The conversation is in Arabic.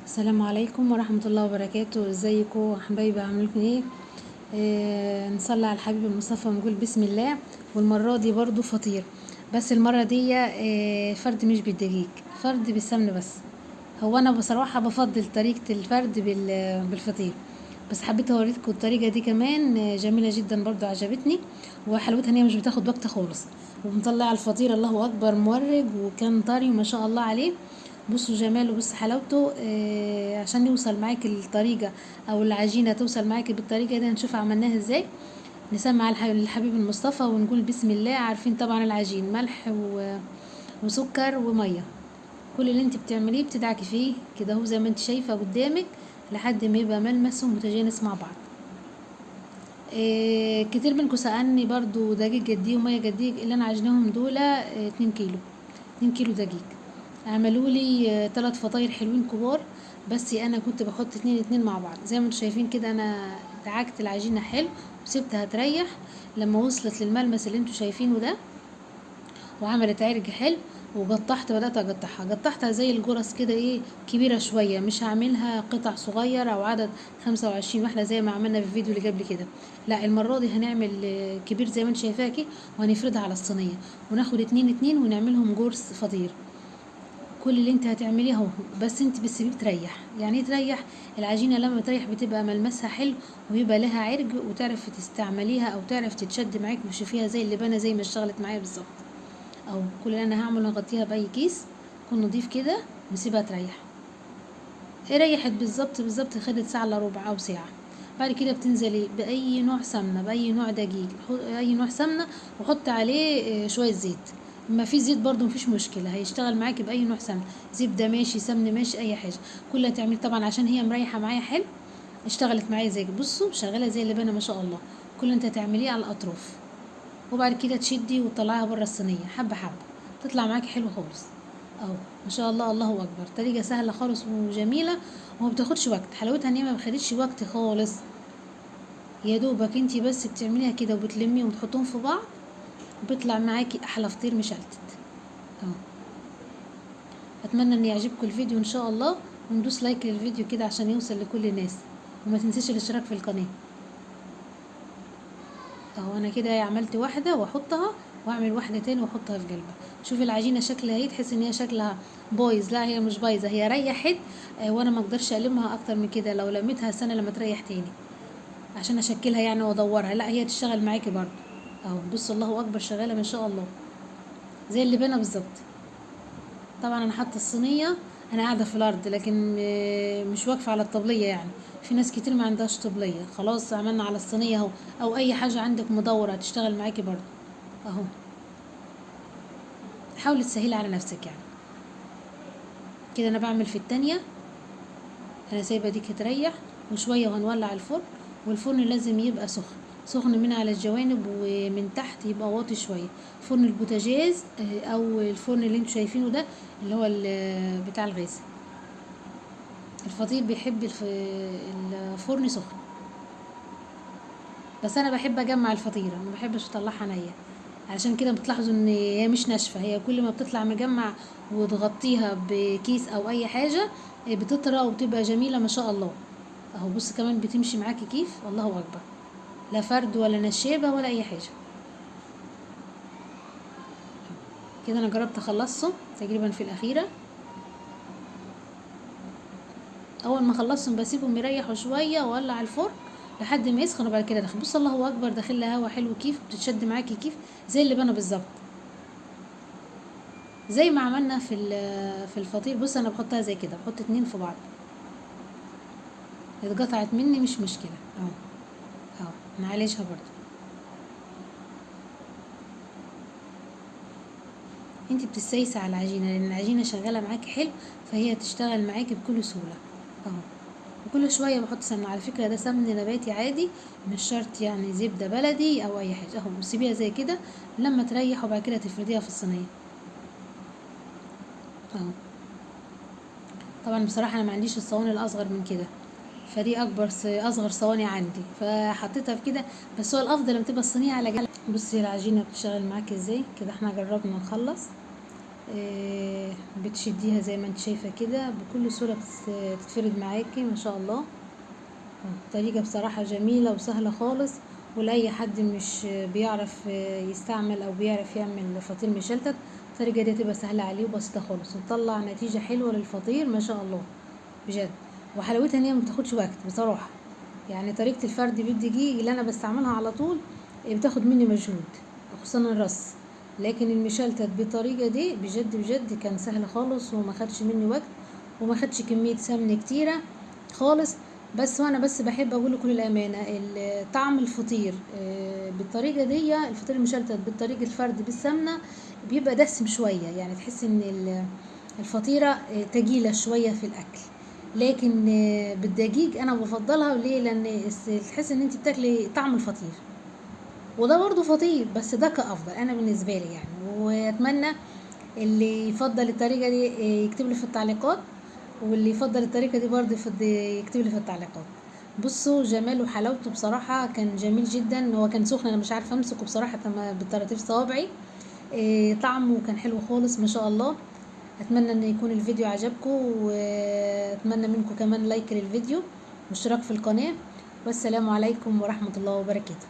السلام عليكم ورحمة الله وبركاته. ازيكم حبايبي؟ عاملين ايه؟ نصلي على الحبيب المصطفى ونقول بسم الله. والمرة دي برضو فطير، بس المرة دي فرد مش بالدقيق، فرد بالسمن بس. هو انا بصراحة بفضل طريقة الفرد بالفطير، بس حبيت اوريكم الطريقة دي كمان جميلة جدا برضو عجبتني. وحلاوتها ان هي مش بتاخد وقت خالص، ومطلعة الفطير الله اكبر مورج، وكان طري وما شاء الله عليه. بصوا جماله، بص حلاوته. عشان يوصل معاك الطريقة او العجينة توصل معاك بالطريقة دي، هنشوف عملناها ازاي. نسمع الحبيب المصطفى ونقول بسم الله. عارفين طبعا العجين ملح وسكر ومية. كل اللي انت بتعمليه بتدعكي فيه كده، هو زي ما انت شايفة قدامك، لحد ما يبقى ملمسه متجانس مع بعض. كتير منكم سألني برضو دقيق قد ايه ومية قد ايه. اللي انا عجنهم دول 2 كيلو، 2 كيلو دقيق. عملوا لي 3 فطاير حلوين كبار، بس انا كنت بحط اتنين مع بعض زي ما انتم شايفين كده. انا دعكت العجينه حلو وسبتها تريح لما وصلت للملمس اللي انتم شايفينه ده، وعملت عرق حلو. بدات قطعتها زي الجرس كده، ايه، كبيره شويه. مش هعملها قطع صغيره او عدد 25 واحده زي ما عملنا في الفيديو اللي قبل كده. لا، المره دي هنعمل كبير زي ما انت شايفاه كده، وهنفردها على الصينيه، وناخد اتنين ونعملهم جرس فطير. كل اللي انت هتعمليه اهو، بس انت بتسيبيه تريح. يعني ايه تريح؟ العجينه لما تريح بتبقى ملمسها حلو، ويبقى لها عرج، وتعرف تستعمليها او تعرف تتشد معاك وتشوفيها زي اللبانه، زي ما اشتغلت معايا بالظبط. او كل اللي انا هعمله هغطيها باي كيس يكون نضيف كده، واسيبها تريح. ريحت بالظبط، خدت ساعه الا ربع او ساعه. بعد كده بتنزلي باي نوع سمنه، باي نوع دقيق، اي نوع سمنه، وحط عليه شويه زيت. ما في زيت برضو مفيش مشكله، هيشتغل معاكي باي نوع سمنه، زبده ماشي، سمن ماشي، اي حاجه. كل اللي هتعملي طبعا عشان هي مريحه معايا حلو، اشتغلت معايا زي، بصوا شغاله زي اللبانه ما شاء الله. كل اللي انت هتعمليه على الاطراف، وبعد كده تشدي وتطلعيها بره الصينيه حبه حبه، تطلع معاكي حلو خالص. اهو ما شاء الله، الله اكبر. طريقه سهله خالص وجميله، وما بتاخدش وقت. حلاوتها ان هي ما خدتش وقت خالص، يا دوبك انتي بس بتعمليها كده وبتلميهم وتحطهم في بعض، بيطلع معاكي احلى فطير مشلتت. اهو. اتمنى ان يعجبكم الفيديو ان شاء الله، وندوس لايك للفيديو كده عشان يوصل لكل الناس، وما تنسيش الاشتراك في القناه. اهو انا كده عملت واحده واحطها، واعمل واحده تاني واحطها في قلبها. شوفي العجينه شكلها ايه، تحس ان هي شكلها بايظ. لا، هي مش بايظه، هي ريحت. وانا ما اقدرش المها اكتر من كده، لو لميتها سنه لما تريح تاني عشان اشكلها يعني وادورها. لا، هي تشتغل معاكي برضه. اهو بص، الله اكبر، شغاله ما شاء الله زي اللبانه بالظبط. طبعا انا حاطه الصينيه، انا قاعده في الارض، لكن مش واقفه على الطبليه يعني. في ناس كتير ما عندهاش طبليه، خلاص عملنا على الصينيه اهو. او اي حاجه عندك مدوره هتشتغل معاكي برضه. اهو. حاولي تسهلي على نفسك يعني. كده انا بعمل في التانية، انا سايبه دي تريح وشويه، وهنولع الفرن. والفرن لازم يبقى سخن، سخن من على الجوانب ومن تحت يبقى واطي شويه. فرن البوتاجاز او الفرن اللي انتوا شايفينه ده، اللي هو بتاع الغاز. الفطير بيحب الفرن سخن. بس انا بحب اجمع الفطيره، ما بحبش اطلعها نيه. علشان كده بتلاحظوا ان هي مش ناشفه، هي كل ما بتطلع مجمع وتغطيها بكيس او اي حاجه بتطرى وبتبقى جميله ما شاء الله. اهو بص كمان بتمشي معاكي كيف، الله اكبر. لا فرد ولا نشابه ولا اي حاجه. كده انا جربت اخلصهم تقريبا في الاخيره. اول ما اخلصهم بسيبهم يريحوا شويه واولع الفرن لحد ما يسخن، وبعد كده ادخل. بص الله اكبر، داخل لها هوا حلو كيف، بتتشد معاكي كيف زي اللبانه بالظبط، زي ما عملنا في الفطير. بص انا بحطها زي كده، بحط 2 في بعض. اتقطعت مني مش مشكله، اهو. اهو نعالجها برضو. انت بتسيسي على العجينه، لان العجينه شغاله معاكي حلو، فهي هتشتغل معاكي بكل سهوله. اهو. وكل شويه بحط سمنه، على فكره ده سمن نباتي عادي، مش شرط يعني زبده بلدي او اي حاجه. اهو سيبيها زي كده لما تريح، وبعد كده تفرديها في الصينيه. اهو. طبعا بصراحه انا ما عنديش الصواني الاصغر من كده، فدي اصغر صواني عندي، فحطيتها في كده. بس هو الافضل لما تبقى الصينيه على جنب. بصي العجينه بتشتغل معاكي ازاي كده. احنا جربنا نخلص، بتشديها زي ما انت شايفة كده بكل سهولة، تتفرد معاكي ما شاء الله. طريقة بصراحة جميلة وسهلة خالص، ولأي حد مش بيعرف يستعمل أو بيعرف يعمل فطير مشلتت، الطريقة دي تبقى سهلة عليه وبسيطة خالص، وتطلع نتيجة حلوة للفطير ما شاء الله بجد. وحلاوتها ان هي مبتاخدش وقت بصراحة، يعني طريقة الفرد بالدقيق اللي انا بستعملها على طول بتاخد مني مجهود، خصوصا الرص. لكن المشلتت بالطريقة دي بجد بجد كان سهل خالص، وما خدش مني وقت، وما خدش كمية سمن كتيرة خالص. وانا بس بحب اقول لكل الامانة، طعم الفطير بالطريقة دي، الفطير المشلتت بالطريقة الفرد بالسمنة بيبقى دسم شوية، يعني تحس ان الفطيرة تقيلة شوية في الاكل. لكن بالدقيق انا بفضلها ليه؟ لان تحس ان انت بتاكلي طعم الفطير، وده برضو فطير بس ده كافضل انا بالنسبه لي يعني. واتمنى اللي يفضل الطريقه دي يكتب لي في التعليقات، واللي يفضل الطريقه دي برضو يكتب لي في التعليقات. بصوا جماله وحلاوته بصراحه كان جميل جدا، هو كان سخن انا مش عارفه امسكه بصراحه بالطراطيف صوابعي. طعمه كان حلو خالص ما شاء الله. اتمنى ان يكون الفيديو عجبكم، واتمنى منكم كمان لايك للفيديو واشتراك في القناة، والسلام عليكم ورحمة الله وبركاته.